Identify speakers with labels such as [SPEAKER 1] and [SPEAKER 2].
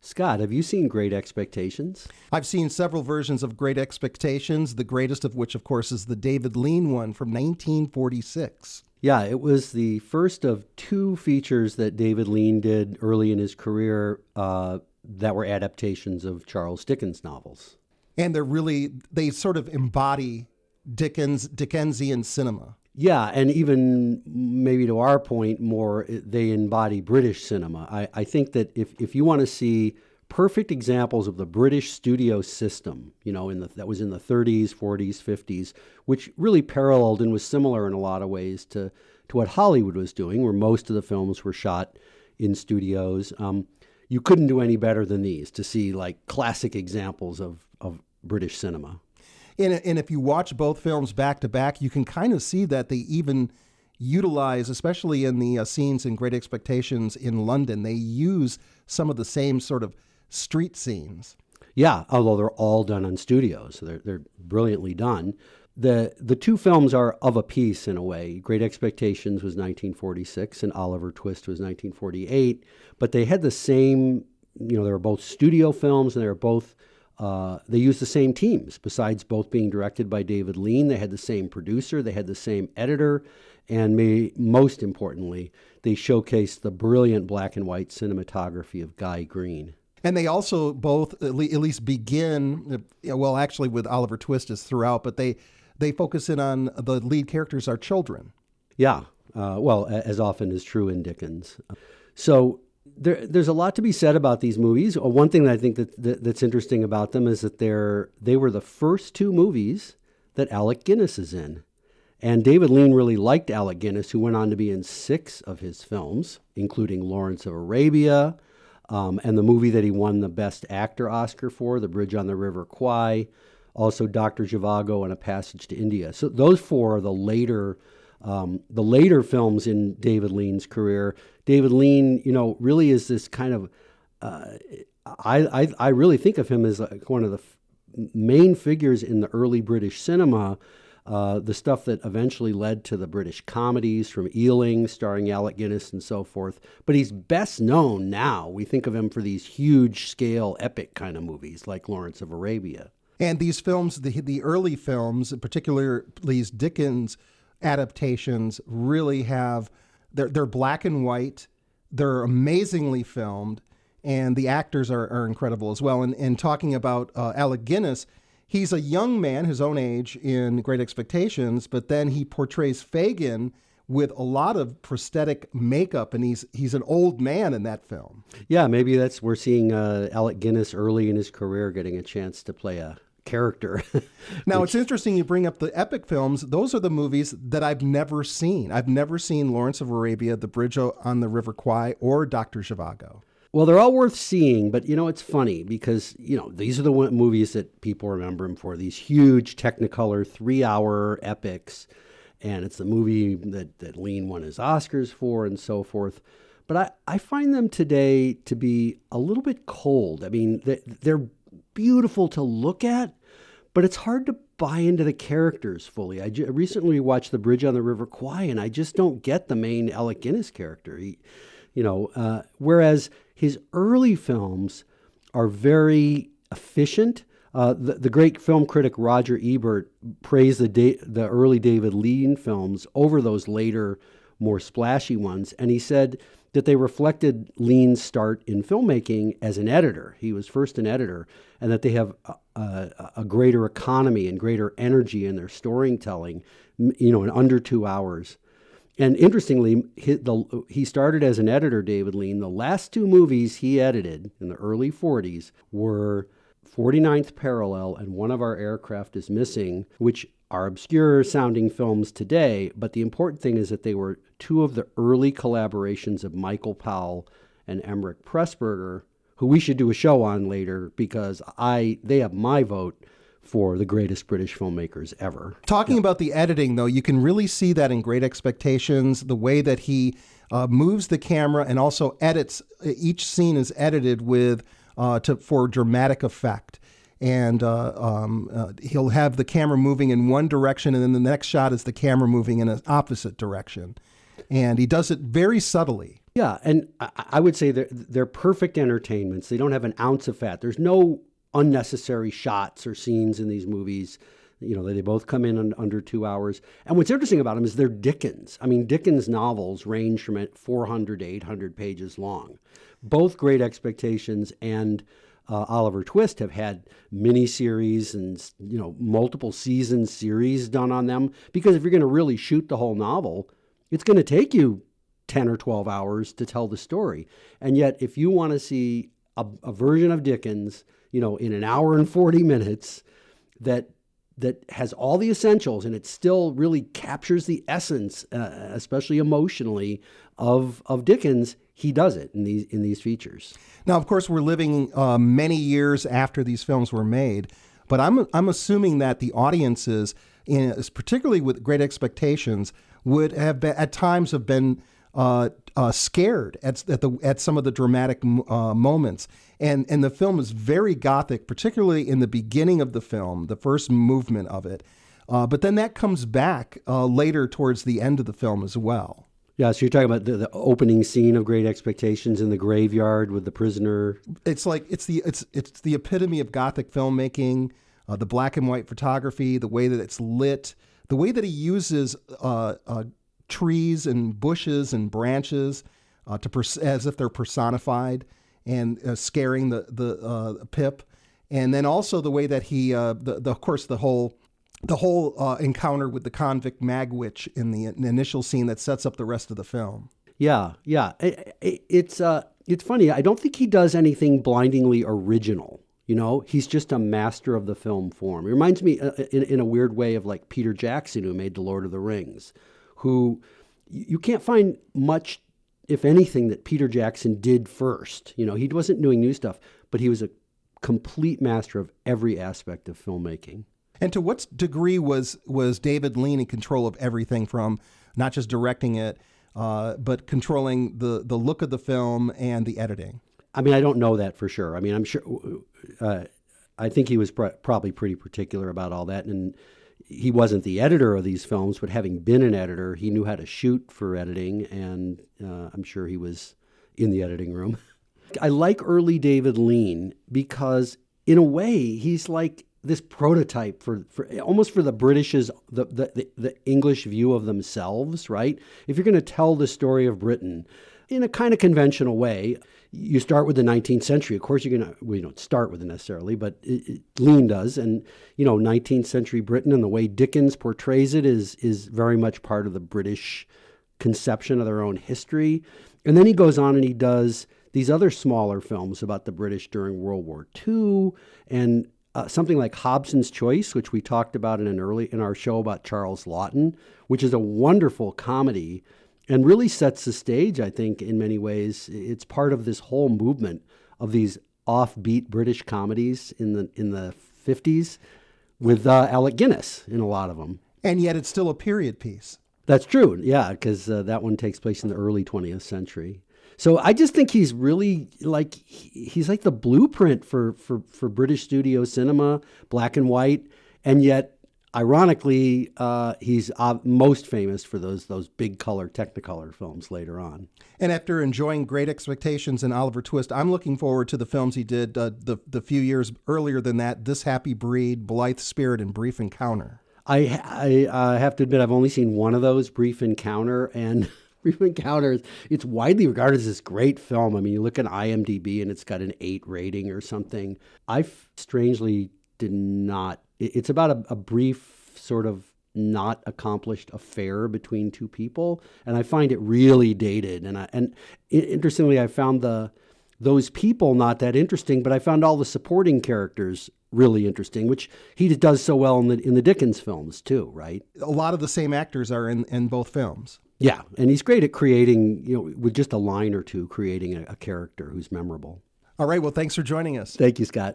[SPEAKER 1] Scott, have you seen Great Expectations?
[SPEAKER 2] I've seen several versions of Great Expectations, the greatest of which, of course, is the David Lean one from 1946.
[SPEAKER 1] Yeah, it was the first of two features that David Lean did early in his career that were adaptations of Charles Dickens novels.
[SPEAKER 2] And they sort of embody Dickensian cinema.
[SPEAKER 1] Yeah, and even maybe to our point more, they embody British cinema. I think that if you want to see perfect examples of the British studio system, that was in the 30s, 40s, 50s, which really paralleled and was similar in a lot of ways to what Hollywood was doing, where most of the films were shot in studios. You couldn't do any better than these to see like classic examples of British cinema.
[SPEAKER 2] And if you watch both films back to back, you can kind of see that they even utilize, especially in the scenes in Great Expectations in London, they use some of the same sort of street scenes.
[SPEAKER 1] Yeah, although they're all done on studios, so they're brilliantly done. The two films are of a piece in a way. Great Expectations was 1946 and Oliver Twist was 1948, but they had the same, they were both studio films and they were both they used the same teams. Besides both being directed by David Lean, they had the same producer, they had the same editor, and most importantly, they showcased the brilliant black and white cinematography of Guy Green.
[SPEAKER 2] And they also both at least begin, actually with Oliver Twist is throughout, but they focus in on the lead characters are children.
[SPEAKER 1] Yeah, as often is true in Dickens. So there's a lot to be said about these movies. One thing that I think that's interesting about them is that they were the first two movies that Alec Guinness is in. And David Lean really liked Alec Guinness, who went on to be in 6 of his films, including Lawrence of Arabia, and the movie that he won the Best Actor Oscar for, The Bridge on the River Kwai, also Dr. Zhivago and A Passage to India. So those 4 are the later films in David Lean's career. David Lean, really is this kind of, I really think of him as like one of the main figures in the early British cinema, the stuff that eventually led to the British comedies from Ealing, starring Alec Guinness and so forth. But he's best known now. We think of him for these huge scale epic kind of movies like Lawrence of Arabia.
[SPEAKER 2] And these films, the early films, particularly Dickens adaptations, really have, they're black and white, they're amazingly filmed, and the actors are incredible as well. And talking about Alec Guinness, he's a young man, his own age, in Great Expectations, but then he portrays Fagin with a lot of prosthetic makeup, and he's an old man in that film.
[SPEAKER 1] Yeah, maybe we're seeing Alec Guinness early in his career getting a chance to play a character.
[SPEAKER 2] Now, it's interesting you bring up the epic films. Those are the movies that I've never seen. I've never seen Lawrence of Arabia, The Bridge on the River Kwai, or Dr. Zhivago.
[SPEAKER 1] Well, they're all worth seeing, but, it's funny because, these are the movies that people remember him for, these huge Technicolor 3-hour epics, and it's the movie that Lean won his Oscars for and so forth. But I find them today to be a little bit cold. I mean, they're beautiful to look at, but it's hard to buy into the characters fully. I recently watched The Bridge on the River Kwai, and I just don't get the main Alec Guinness character. Whereas his early films are very efficient. The great film critic Roger Ebert praised the early David Lean films over those later, more splashy ones, and he said that they reflected Lean's start in filmmaking as an editor. He was first an editor, and that they have a greater economy and greater energy in their storytelling, in under 2 hours. And interestingly, he started as an editor, David Lean. The last 2 movies he edited in the early 40s were 49th Parallel and One of Our Aircraft is Missing, which are obscure-sounding films today, but the important thing is that they were 2 of the early collaborations of Michael Powell and Emmerich Pressburger, who we should do a show on later because they have my vote for the greatest British filmmakers ever.
[SPEAKER 2] Talking about the editing, though, you can really see that in Great Expectations, the way that he moves the camera and also edits. Each scene is edited for dramatic effect. And he'll have the camera moving in one direction, and then the next shot is the camera moving in an opposite direction. And he does it very subtly.
[SPEAKER 1] Yeah, and I would say they're perfect entertainments. They don't have an ounce of fat. There's no unnecessary shots or scenes in these movies. You know, they both come in under 2 hours. And what's interesting about them is they're Dickens. I mean, Dickens novels range from 400 to 800 pages long. Both Great Expectations and Oliver Twist have had miniseries and, you know, multiple season series done on them. Because if you're going to really shoot the whole novel, it's going to take you 10 or 12 hours to tell the story. And yet, if you want to see a version of Dickens, you know, in an hour and 40 minutes that has all the essentials and it still really captures the essence, especially emotionally, of Dickens, he does it in these features.
[SPEAKER 2] Now, of course, we're living many years after these films were made, but I'm assuming that the audiences, particularly with Great Expectations, would have been, at times have been scared at some of the dramatic moments. And the film is very gothic, particularly in the beginning of the film, the first movement of it. But then that comes back later towards the end of the film as well.
[SPEAKER 1] Yeah, so you're talking about the opening scene of Great Expectations in the graveyard with the prisoner.
[SPEAKER 2] It's like it's the epitome of Gothic filmmaking, the black and white photography, the way that it's lit, the way that he uses trees and bushes and branches as if they're personified and scaring the Pip, and then also the way that he of course the whole encounter with the convict Magwitch in the initial scene that sets up the rest of the film. Yeah.
[SPEAKER 1] It's funny. I don't think he does anything blindingly original. You know, he's just a master of the film form. It reminds me in a weird way of like Peter Jackson, who made The Lord of the Rings, who you can't find much, if anything, that Peter Jackson did first. You know, he wasn't doing new stuff, but he was a complete master of every aspect of filmmaking.
[SPEAKER 2] And to what degree was David Lean in control of everything, from not just directing it, but controlling the look of the film and the editing?
[SPEAKER 1] I mean, I don't know that for sure. I mean, I'm sure. I think he was probably pretty particular about all that, and he wasn't the editor of these films, but having been an editor, he knew how to shoot for editing, and I'm sure he was in the editing room. I like early David Lean because, in a way, he's like this prototype for almost for the British's the English view of themselves, right? If you're going to tell the story of Britain in a kind of conventional way, you start with the 19th century. Of course, we don't start with it necessarily, but Lean does. And, you know, 19th century Britain and the way Dickens portrays it is very much part of the British conception of their own history. And then he goes on and he does these other smaller films about the British during World War II, and something like Hobson's Choice, which we talked about in our show about Charles Lawton, which is a wonderful comedy and really sets the stage, I think, in many ways. It's part of this whole movement of these offbeat British comedies in the 50s with Alec Guinness in a lot of them.
[SPEAKER 2] And yet it's still a period piece.
[SPEAKER 1] That's true, yeah, because that one takes place in the early 20th century. So I just think he's really he's like the blueprint for British studio cinema, black and white, and yet, ironically, he's most famous for those big color Technicolor films later on.
[SPEAKER 2] And after enjoying Great Expectations and Oliver Twist, I'm looking forward to the films he did the few years earlier than that: This Happy Breed, Blithe Spirit, and Brief Encounter.
[SPEAKER 1] I have to admit I've only seen one of those, Brief Encounter, and Brief Encounter, it's widely regarded as this great film. I mean, you look at IMDb and it's got an 8 rating or something. I strangely did not. It's about a brief sort of not accomplished affair between two people, and I find it really dated. And interestingly, I found those people not that interesting, but I found all the supporting characters really interesting, which he does so well in the Dickens films too, right?
[SPEAKER 2] A lot of the same actors are in both films.
[SPEAKER 1] Yeah, and he's great at creating, with just a line or two, creating a character who's memorable.
[SPEAKER 2] All right, well, thanks for joining us.
[SPEAKER 1] Thank you, Scott.